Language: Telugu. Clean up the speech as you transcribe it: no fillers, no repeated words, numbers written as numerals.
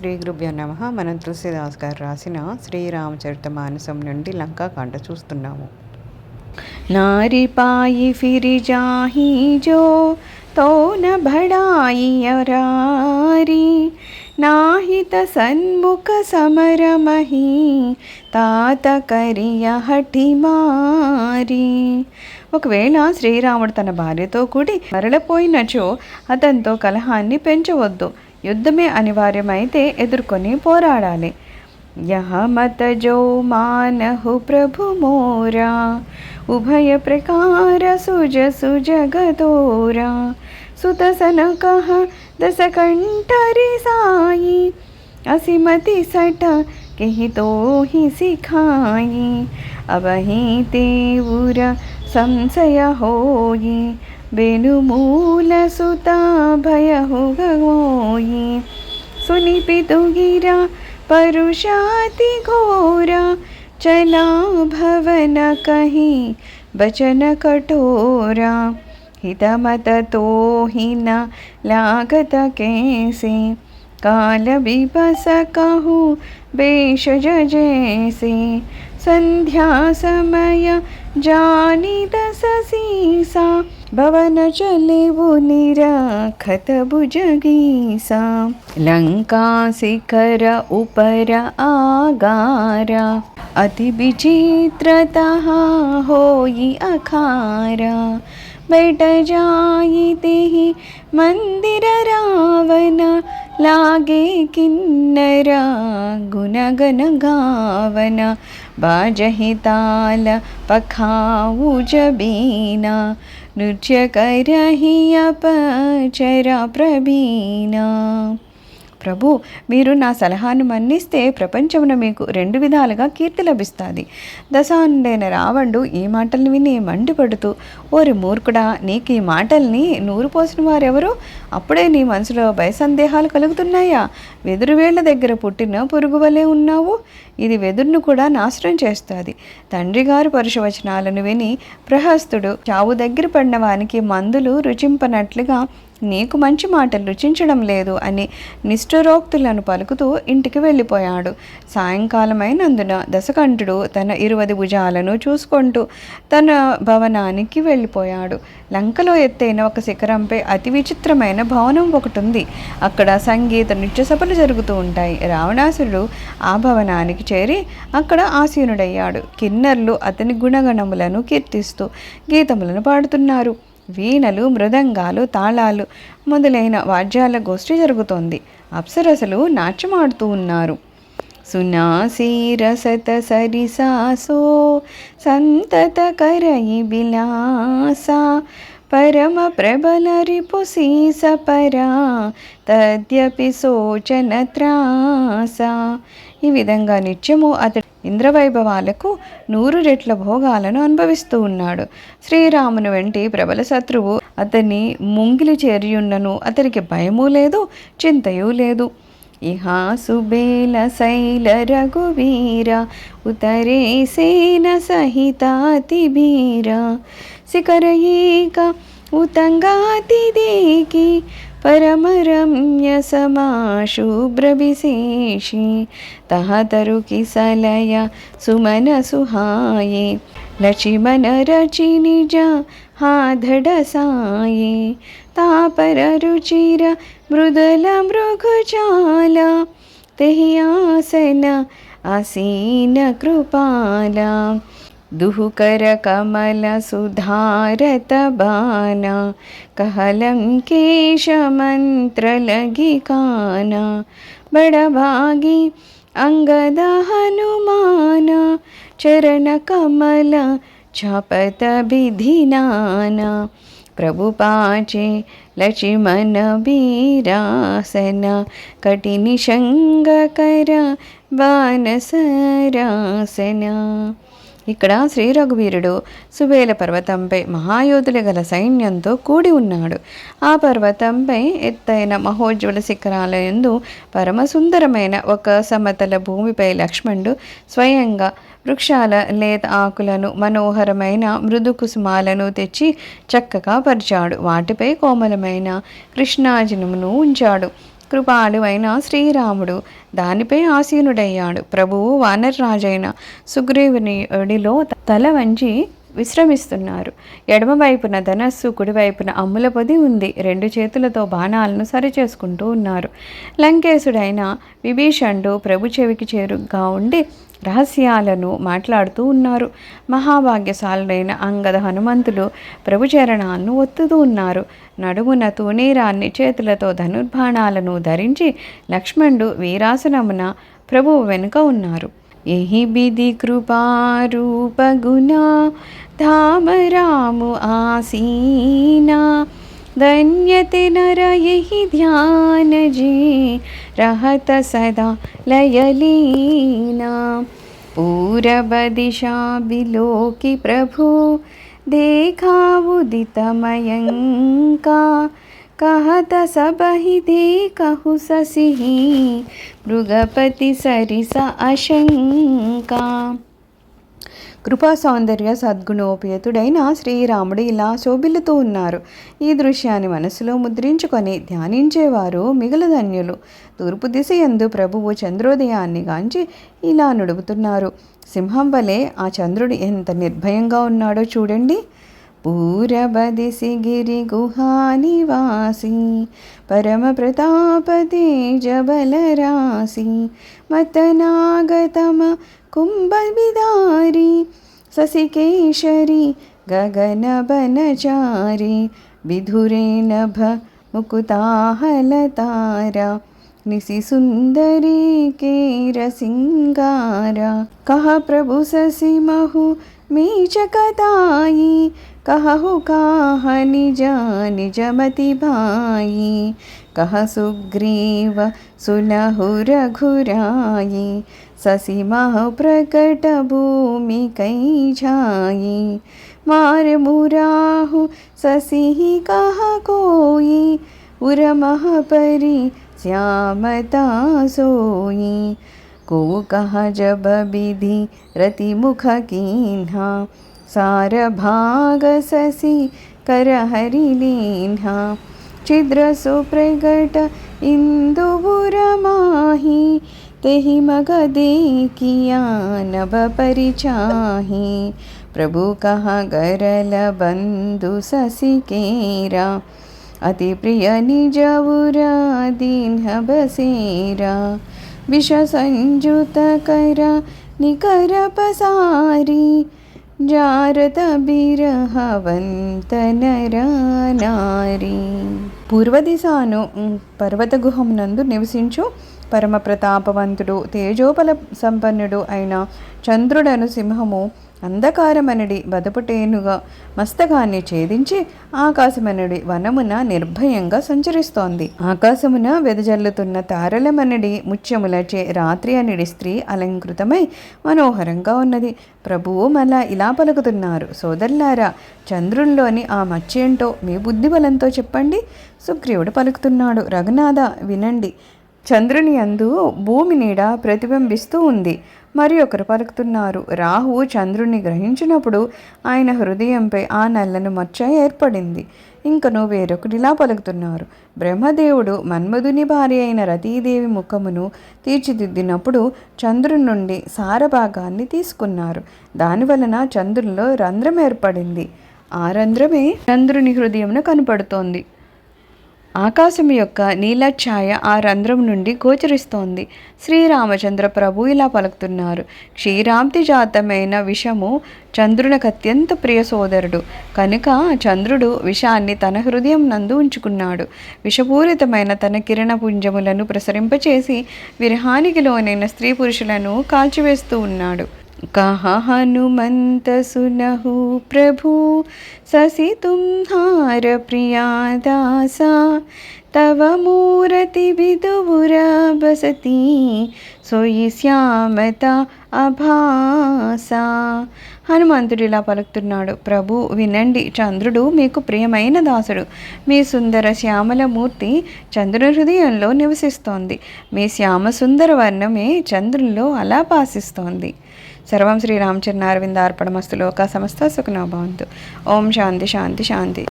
శ్రీ గురుభ్యో నమః. మనం తులసీదాస్ గారు రాసిన శ్రీరామచరితమానసం నుండి లంకాకాండ చూస్తున్నాము. नारी पाई फिर जाही जो तो न भड़ाई अरारी नाहित सन्मुख समर मही తాత కరియ హఠి మారి. ఒకవేళ శ్రీరాముడు తన భార్యతో కూడి మరలపోయినచో అతనితో కలహాన్ని పెంచవద్దు. యుద్ధమే అనివార్యమైతే ఎదుర్కొని పోరాడాలి. యహ మత జో మానహు ప్రభు మోరా ఉభయ ప్రకార సుజ సుజగదోరా సుత సనకః దశ కంఠరి సాయి असिमति सट कही तो ही सिखाई अबही तेऊर संशय होई बेनुमूल सुता भय हो गई सुनि पितु गिरा परुषाति घोरा चला भवन कही बचन कठोरा हितमत तो ही न लागत कैसे काल बिबस कहूँ बेशज जैसे संध्या समय जानी दस सीसा भवन चले वो निरखत भुजगीसा लंका शिखर ऊपर आगारा अति विचित्रतः होई अखारा बैठ जाई तेहि मंदिर रावण लागे किन्नरा गुणगन गावन बाजहि ताल पखाऊ जबीना नृत्य करहि अपचरा प्रवीणा. ప్రభు, మీరు నా సలహాను మన్నిస్తే ప్రపంచమున మీకు రెండు విధాలుగా కీర్తి లభిస్తుంది. దశానుడైన రావణుడు ఈ మాటల్ని విని మండిపడుతూ, ఓరి మూర్ఖుడా, నీకు ఈ మాటల్ని నూరు పోసిన వారెవరు? అప్పుడే నీ మనసులో భయ సందేహాలు కలుగుతున్నాయా? వెదురు వేళ్ల దగ్గర పుట్టిన పురుగు వలె ఉన్నావు. ఇది వెదురును కూడా నాశనం చేస్తుంది. తండ్రి గారు పరుషవచనాలను విని ప్రహస్తుడు చావు దగ్గర పడిన వానికి మందులు రుచింపనట్లుగా నీకు మంచి మాటలు రుచించడం లేదు అని నిష్ఠురోక్తులను పలుకుతూ ఇంటికి వెళ్ళిపోయాడు. సాయంకాలమైనందున దశకంఠుడు తన 20 భుజాలను చూసుకుంటూ తన భవనానికి వెళ్ళిపోయాడు. లంకలో ఎత్తైన ఒక శిఖరంపై అతి విచిత్రమైన భవనం ఒకటి ఉంది. అక్కడ సంగీత నృత్య సభలు జరుగుతూ ఉంటాయి. రావణాసురుడు ఆ భవనానికి చేరి అక్కడ ఆసీనుడయ్యాడు. కిన్నర్లు అతని గుణగణములను కీర్తిస్తూ గీతములను పాడుతున్నారు. వీణలు, మృదంగాలు, తాళాలు మొదలైన వాద్యాల గోష్ఠి జరుగుతోంది. అప్సరసలు నాట్యమాడుతూ ఉన్నారు. సునాసీరసత సరిసాసో సంతత కరయి బిలాసా పరమ ప్రబల రిపుసీస పరా తద్యపి శోచన త్రాస. ఈ విధంగా నిత్యము అతడు ఇంద్రవైభవాలకు 100 రెట్ల భోగాలను అనుభవిస్తూ ఉన్నాడు. శ్రీరాముని వెంటి ప్రబల శత్రువు అతన్ని ముంగిలి చేరియున్నను అతనికి భయము లేదు, చింతయూ లేదు. ఇహా సుబేల శైల రఘువీర ఉతరే సేన సహితాతి బీర శిఖరయేక ఉతంగాతి దేకి పరమరమ్య సమాశుభ్ర విశేషి తహతరు కిసలయ సుమన సుహాయే లక్ష్మణ రచి నిజ హాధడ సాయే తాపర రుచిర మృదల మృగచాల తెహి ఆసన ఆసీన కృపాల दुहुकर कमल सुधारत बाना कहलंकेश मंत्र लगी काना बड़ भागी अंगद हनुमान चरण कमल छपत विधिनाना प्रभु पाचे लक्ष्मण बीरासन कटिनि शंग कर वानसरासन. ఇక్కడ శ్రీ రఘువీరుడు సుబేల పర్వతంపై మహాయోధులు గల సైన్యంతో కూడి ఉన్నాడు. ఆ పర్వతంపై ఎత్తైన మహోజ్వల శిఖరాల యందు పరమసుందరమైన ఒక సమతల భూమిపై లక్ష్మణుడు స్వయంగా వృక్షాల లేత ఆకులను మనోహరమైన మృదు కుసుమాలను తెచ్చి చక్కగా పరిచాడు. వాటిపై కోమలమైన కృష్ణాజినమును ఉంచాడు. కృపాళు అయిన శ్రీరాముడు దానిపై ఆసీనుడయ్యాడు. ప్రభువు వానరరాజైన సుగ్రీవుని ఒడిలో తల వంచి విశ్రమిస్తున్నారు. ఎడమవైపున ధనస్సు, కుడివైపున అమ్ముల పొది ఉంది. రెండు చేతులతో బాణాలను సరిచేసుకుంటూ ఉన్నారు. లంకేశుడైన విభీషణుడు ప్రభు చెవికి చేరుగా ఉండి రహస్యాలను మాట్లాడుతూ ఉన్నారు. మహాభాగ్యశాలుడైన అంగద హనుమంతులు ప్రభు చరణాలను ఒత్తుతూ ఉన్నారు. నడుమున తూణీరాన్ని, చేతులతో ధనుర్బాణాలను ధరించి లక్ష్మణుడు వీరాసనమున ప్రభువు వెనుక ఉన్నారు. ఎహి బిధి కృపారూప గుణ धाम राम आसीना धन्यते नर यही ध्यान जी रहत सदा लयलीना पूरब दिशा बिलोकी प्रभु देखा उदित मयंका कहत सबहि देखहु ससिहि मृगपति सरिस अशंका. కృపా సౌందర్య సద్గుణోపేతుడైన శ్రీరాముడు ఇలా శోభిల్లుతూ ఉన్నారు. ఈ దృశ్యాన్ని మనసులో ముద్రించుకొని ధ్యానించేవారు మిగులు ధన్యులు. తూర్పు దిశ యందు ప్రభువు చంద్రోదయాన్ని గాంచి ఇలా నుడుపుతున్నారు. సింహం వలె ఆ చంద్రుడు ఎంత నిర్భయంగా ఉన్నాడో చూడండి. పూరబదిసి గిరి గుహానివాసి పరమ ప్రతాప తేజ బలరాసి మతనాగతమ కుంభవిదారి శశికేశరి గగన బనచారి విధురే నభ ముకుతాహలతార निशि सुंदरी केर सिंगार कह प्रभु ससी महु मीचकताई कहु काह निज निजमति भाई कह सुग्रीव सुनहु रघुराई ससी मह प्रकट भूमि कई जाई मार मुराहु ससी कह कोई उर मह परी श्यामता सोई को कहा जब विधि रति मुख कीन्हा सार भाग ससी कर हरि लीन्हा छिद्र सुप्रगट इंदुबुर माही तेहि मग देखिया नभ परिचाही प्रभु कहा गरल बंधु ससी केरा अति प्रिय निजउरा दीन बसेरा विष संजुत कर निकर पसारी जारत बिरहवंत नर नारी. పూర్వదిశాను పర్వత గుహమునందు నివసించు పరమ ప్రతాపవంతుడు తేజోబల సంపన్నుడు అయిన చంద్రుడను సింహము అంధకారమనడి బదపుటేనుగా మస్తకాన్ని ఛేదించి ఆకాశమనడి వనమున నిర్భయంగా సంచరిస్తోంది. ఆకాశమున వెదజల్లుతున్న తారలమనడి ముత్యములచే రాత్రి అనడి స్త్రీ అలంకృతమై మనోహరంగా ఉన్నది. ప్రభువు మళ్ళా ఇలా పలుకుతున్నారు. సోదరులారా, చంద్రుల్లోని ఆ మచ్చేంటో మీ బుద్ధి బలంతో చెప్పండి. సుగ్రీవుడు పలుకుతున్నాడు. రఘునాథ వినండి. చంద్రుని యందు భూమి నీడ ప్రతిబింబిస్తూ ఉంది. మరి ఒకరు పలుకుతున్నారు. రాహువు చంద్రుని గ్రహించినప్పుడు ఆయన హృదయంపై ఆ నల్లని మచ్చ ఏర్పడింది. ఇంకను వేరొకరిలా పలుకుతున్నారు. బ్రహ్మదేవుడు మన్మధుని భార్య అయిన రతీదేవి ముఖమును తీర్చిదిద్దినప్పుడు చంద్రుని నుండి సారభాగాన్ని తీసుకున్నారు. దానివలన చంద్రునిలో రంధ్రం ఏర్పడింది. ఆ రంధ్రమే చంద్రుని హృదయమున కనపడుతోంది. ఆకాశం యొక్క నీలఛాయ ఆ రంధ్రం నుండి గోచరిస్తోంది. శ్రీరామచంద్ర ప్రభు ఇలా పలుకుతున్నారు. క్షీరాబ్ది జాతమైన విషము చంద్రునికి అత్యంత ప్రియ సోదరుడు కనుక చంద్రుడు విషాన్ని తన హృదయం నందు ఉంచుకున్నాడు. విషపూరితమైన తన కిరణ పుంజములను ప్రసరింపచేసి విరహానికి లోనైన స్త్రీ పురుషులను కాల్చివేస్తూ ఉన్నాడు. कहा हनुमंत सुनहु प्रभु ससी तुम्हार प्रिया दासा तव मूर्ति विदुर बसती सोई श्यामता అభాసా. హనుమంతుడు ఇలా పలుకుతున్నాడు. ప్రభు వినండి. చంద్రుడు మీకు ప్రియమైన దాసుడు. మీ సుందర శ్యామల మూర్తి చంద్రుని హృదయంలో నివసిస్తోంది. మీ శ్యామ సుందర వర్ణమే చంద్రునిలో అలా భాసిస్తోంది. సర్వం శ్రీరామచరణారవిందార్పణమస్తు. లోకా సమస్త సుఖినో భవంతు. ఓం శాంతి శాంతి శాంతి.